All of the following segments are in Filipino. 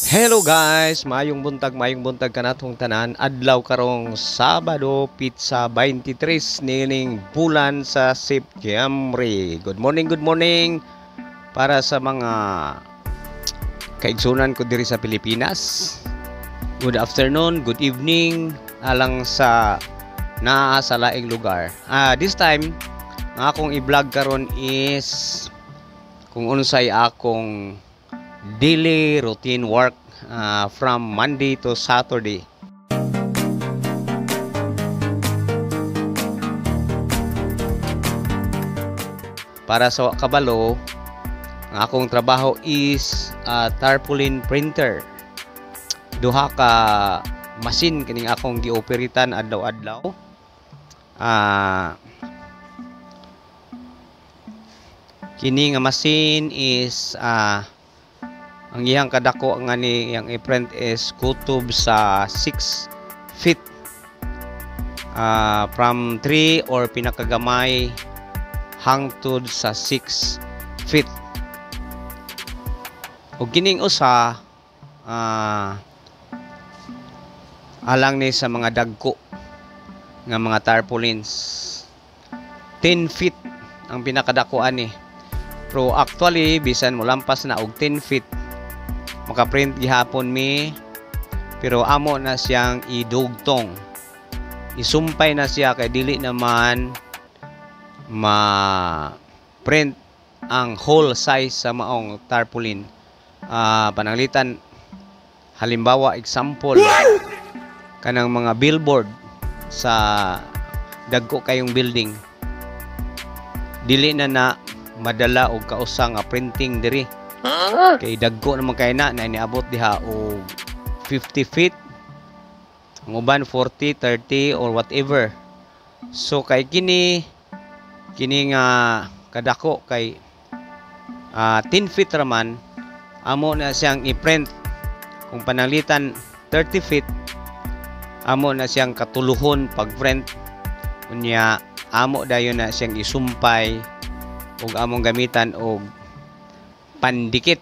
Hello guys, mayong buntag kanatong tanan. Adlaw karong Sabado, pizza 23 nining bulan sa September. Good morning para sa mga kaigsunan ko diri sa Pilipinas. Good afternoon, good evening alang sa naa sa laing lugar. This time nga akong i-vlog karon is kung unsay akong daily routine work from Monday to Saturday. Para sa kabalo, ang akong trabaho is tarpaulin printer. Duha ka machine kining akong gioperitan adlaw-adlaw. Kini nga machine is ang iyang kadako nga ni yang i-print is kutob sa 6 feet from 3 or pinakagamay hangtod sa 6 feet. O kining usa alang ni sa mga dagko nga mga tarpaulins 10 feet ang pinakadakuan ni. Pero actually bisan mo lampas na og 10 feet makaprint gihapon mi, pero amo na siyang idugtong, isumpay na siya kay dili naman ma-print ang whole size sa maong tarpaulin. Pananglitan halimbawa example kanang mga billboard sa dagko kayong building, dili na madala og kausa nga printing diri. Kay dagko naman kay na iniabot diha og 50 feet, ang uban 40, 30 or whatever. So kay kini nga kadako kay 10 feet raman, amo na siyang i-print. Kung pananglitan 30 feet, amo na siyang katuluhon pag-print. Unya amo dayon na siyang isumpay ug among gamitan og pandikit.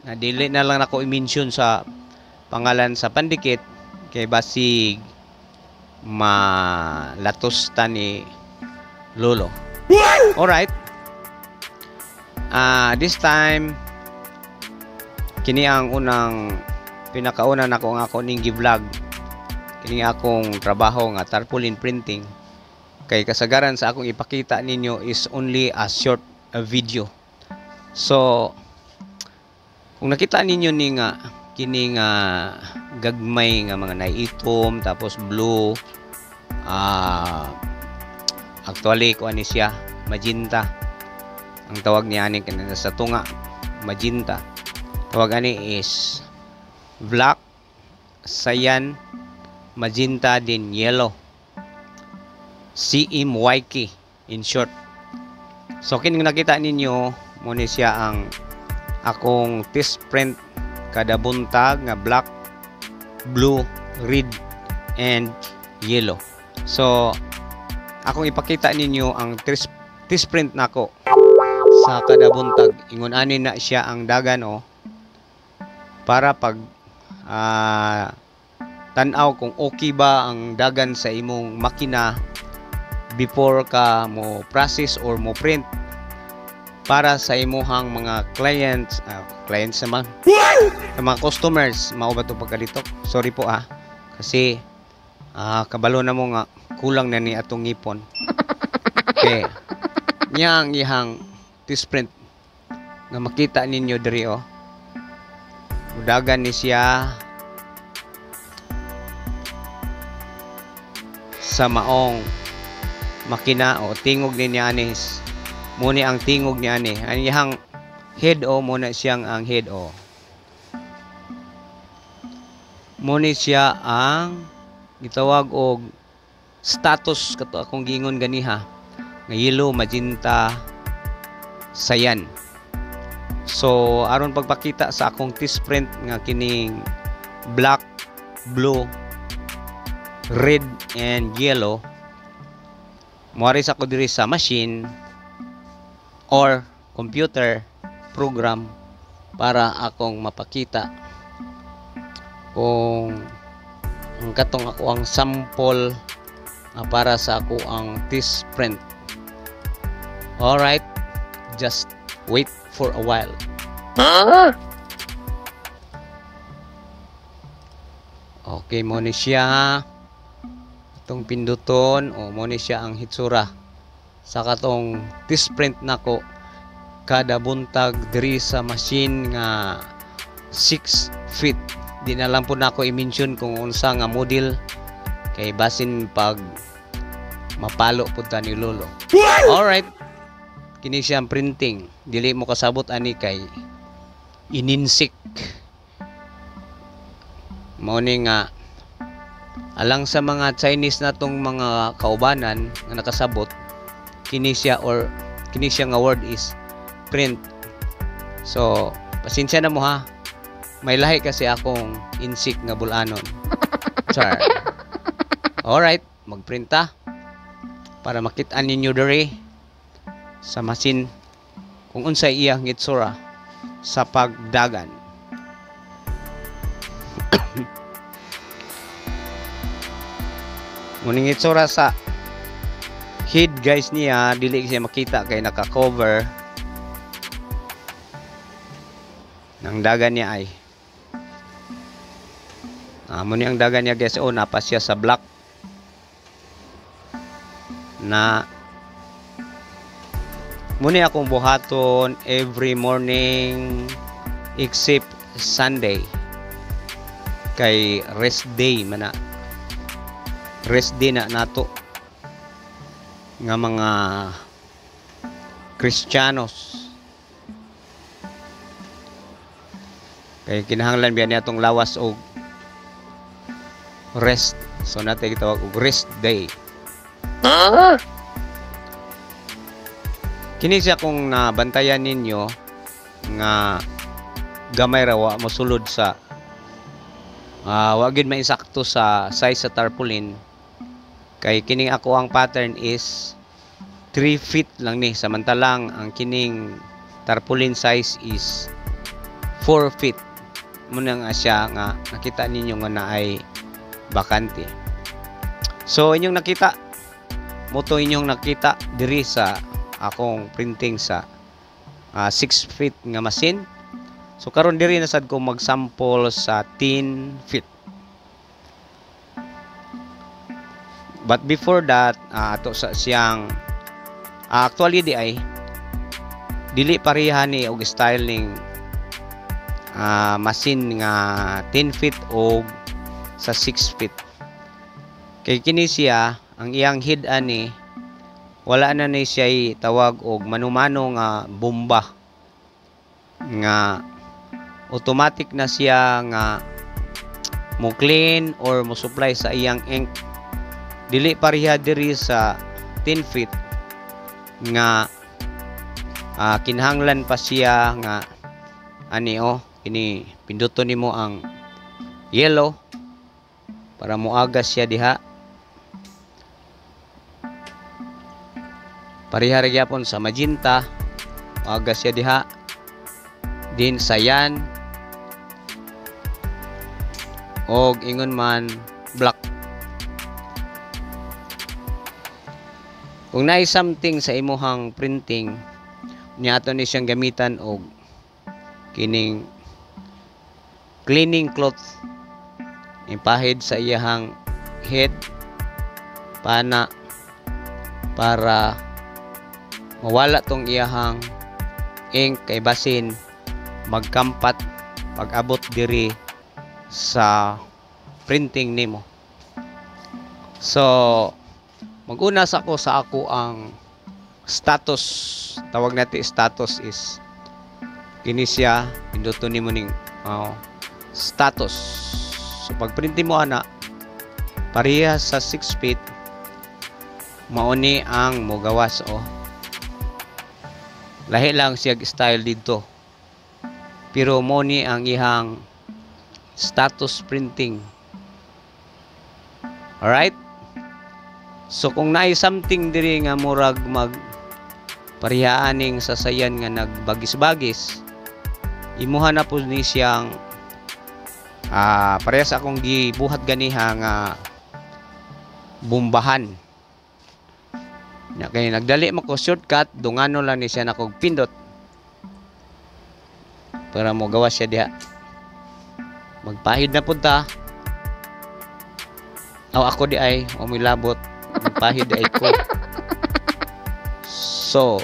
Dili na lang ako i-mention sa pangalan sa pandikit kay basig malatos ta ni lolo. Alright. This time kini ang pinakauna nako nga ako ning gi-vlog. Kini akong trabaho nga tarpaulin printing. Kay kasagaran sa akong ipakita ninyo is only a short video. So kung nakita ninyo ni nga kini nga gagmay nga mga naitom tapos blue, actually kuan ni siya magenta ang tawag niya ani kanina sa tunga, magenta tawag ani is black, cyan, magenta din yellow, CMYK in short. So kini nakita ninyo mo ni siya ang akong test print kada buntag nga black, blue, red, and yellow. So akong ipakita ninyo ang test print nako sa kada buntag. Ingon ani na siya ang dagan para pag tan-aw kung okay ba ang dagan sa imong makina before ka mo process or mo print para sa imuhang mga clients naman, mga customers. Mao ba to pagkalitok? Sorry po kasi kabalo na mo nga kulang na ni atong ngipon. Okay, niya ang ihang test print nga makita ninyo diri udagan ni siya sa maong makina tingog ni anis. Muna ang tingog niya ani. Ang ihang head muna siyang ang head Muna siya ang gitawag og status kato akong gingon ganiha. Nga yellow, magenta, cyan. So aron pagpakita sa akong test print nga kining black, blue, red, and yellow, moaris ako diri sa machine or computer program para akong mapakita kung ang katong ako ang sample para sa ako ang test print. Alright, just wait for a while. Okay, mo ni siya itong pinduton o mo ni siya ang hitsura sa katong test print nako kada buntag diri sa machine nga 6 feet. Di na lang po nako i-mention kung unsa nga model kay basin pag mapalo pud ta ni lolo. Alright, kini siyang printing, dili mo kasabot ani kay ininsik. Mao ni nga alang sa mga Chinese natong mga kaubanan nga nakasabot, kini siya nga word is print. So pasensya na mo ha, may lahi kasi akong insik nga bulanon. Char. Alright, magprint ta para makita ninyo diri sa machine kung unsay iyang hitsura sa pagdagan. Muning hitsura sa head guys niya, dili siya makita kay naka-cover ng dagan niya ay. Muni ang dagan niya guys, napa siya sa black na muni akong buhaton every morning except Sunday kay rest day man na, rest day na nato nga mga Kristiyanos kay kinahanglan biya niya tong lawas og rest, so natin gitawag og rest day. Kini siya kung nabantayan ninyo nga gamay rawa mosulod sa wa gid maisakto sa size sa tarpaulin kay kining ako ang pattern is 3 feet lang ni, samantalang ang kining tarpaulin size is 4 feet. Muna nga siya nga nakita ninyo nga naay bakante. So inyong nakita moto inyong nakita diri sa akong printing sa 6 feet nga machine. So karon diri na sad ko mag-sample sa 10 feet. But before that, ato sa siyang actually di ay dili pareha ni og style ning machine nga 10 feet o sa 6 feet. Kay kini siya ang iyang head ani wala na ni siya tawag og manumano nga bomba nga automatic na siya nga mo clean or mo supply sa iyang ink. Dili pareha diri sa 10 feet nga kinahanglan pa siya nga ani ini pinduton nimo ang yellow para moagas siya diha. Pareha ra gyapon sa magenta, moagas siya diha. Din sa yan og ingon man black. Kung naay something sa imuhang printing, niya ato ni siyang gamitan og kining cleaning cloth. Ipahid sa iyahang head pana para mawala tong iyahang ink kay basin magkampat pag-abot diri sa printing nimo. So mag-una sa ako ang status, tawag natin status is kini siya pinduton nimo ning status. So pag printin mo ana pareha sa 6 feet mauni ang mogawas lahi lang siya style dito pero mo ni ang ihang status printing. Alright, so kung naay something diri nga murag mag parihaaning sasayan nga nagbagis-bagis, imuha na po ni siyang Parehas akong gibuhat ganiha nga bumbahan. Nya kay nagdali mo ko shortcut, dungano lang ni siya nakog pindot para mo gawa siya diha. Magpahid na punta. Ako di ay umilabot. Magpahid ay ko. So,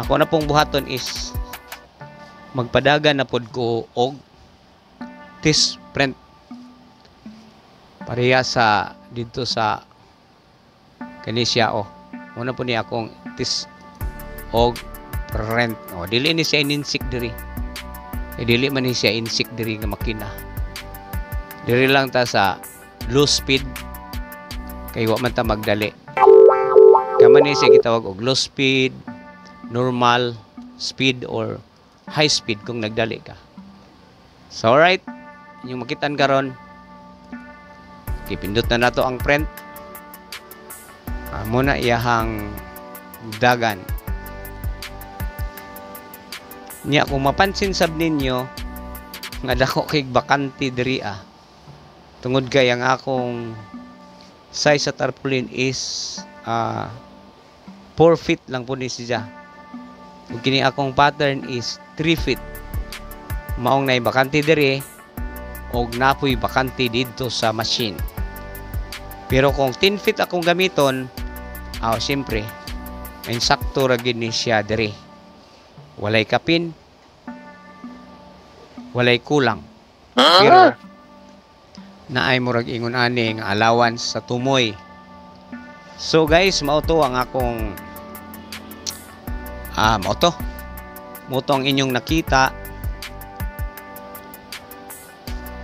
ako na pong buhaton is magpadagan na pod ko og tis print pareha sa dito sa kanisya muna po niya akong tis og print dili ni siya ininsik diri dili man ni siya insik diri nga makina diri lang ta sa low speed kay wa man ta magdali kaman ni siya gitawag og low speed, normal speed or high speed kung nagdali ka. So alright, yung makitan karon kipindot na nato ang print. Muna iyahang dagan. Nya kung mapansin sab ninyo nga dako kay bakante diri tungod kay ang akong size sa tarpaulin is 4 feet lang po ni siya. Ug kini akong pattern is 3 feet. Maong nay bakante diri og napoy bakante dito sa machine. Pero kung 10 feet akong gamiton, siyempre insakto ra gid ni siya diri. Walay kapin, walay kulang. Pero naay murag ingon ani nga allowance sa tumoy. So guys, mao to ang akong mo ang inyong nakita.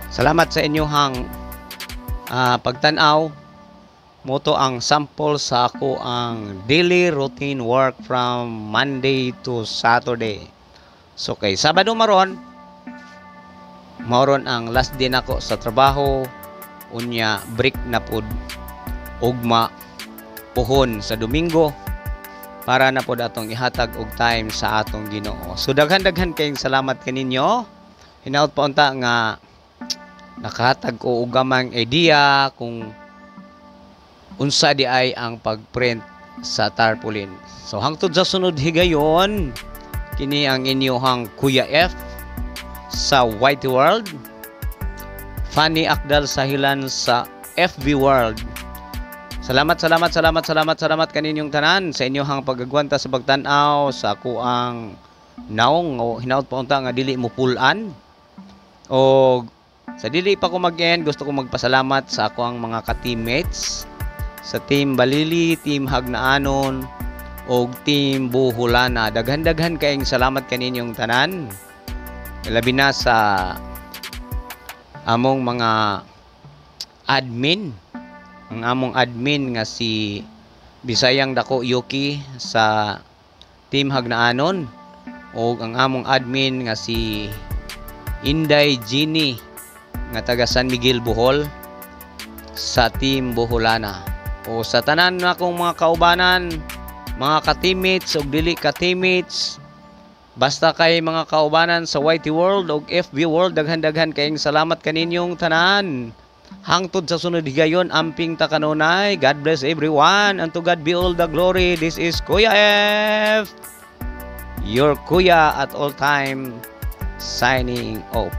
Salamat sa inyong pagtanaw. Mo to ang sample sa ako ang daily routine work from Monday to Saturday. So kay Sabado maron ang last day nako sa trabaho, unya break na pud ugma puhon sa Domingo para na pod atong ihatag og time sa atong Ginoo. So daghan-daghan kayong salamat kaninyo. Hinaut pa unta nga nakahatag ko og gamang idea kung unsa di ay ang pagprint sa tarpaulin. So hangtod sa sunod higayon, kini ang inyohang Kuya F sa Whitey World. Fanny Akdal Sahilan sa FB World. Salamat kaninyong tanan sa inyohang pagagwanta sa pagtan-aw sa ako ang naong hinaut pa unta nga dili mo pulan. O sa dili pa ko mag-end, gusto ko magpasalamat sa ako ang mga ka-teammates sa Team Balili, Team Hagnaanon o Team Buhulana. Daghan-daghan kayong salamat kaninyong tanan. Labi na sa among mga admin. Ang among admin nga si Bisayang Dako Yuki sa Team Hagnaanon o ang among admin nga si Inday Gini nga taga San Miguel Bohol sa Team Buhulana. O sa tanan na akong mga kaubanan, mga ka-teammates o dili ka-teammates, basta kay mga kaubanan sa Whitey World o FB World, daghan-daghan kayong salamat kaninyong tanan. Hangtod sa sunod higayon, amping ta kanunay. God bless everyone and to God be all the glory. This is Kuya F, your Kuya at all time, signing off.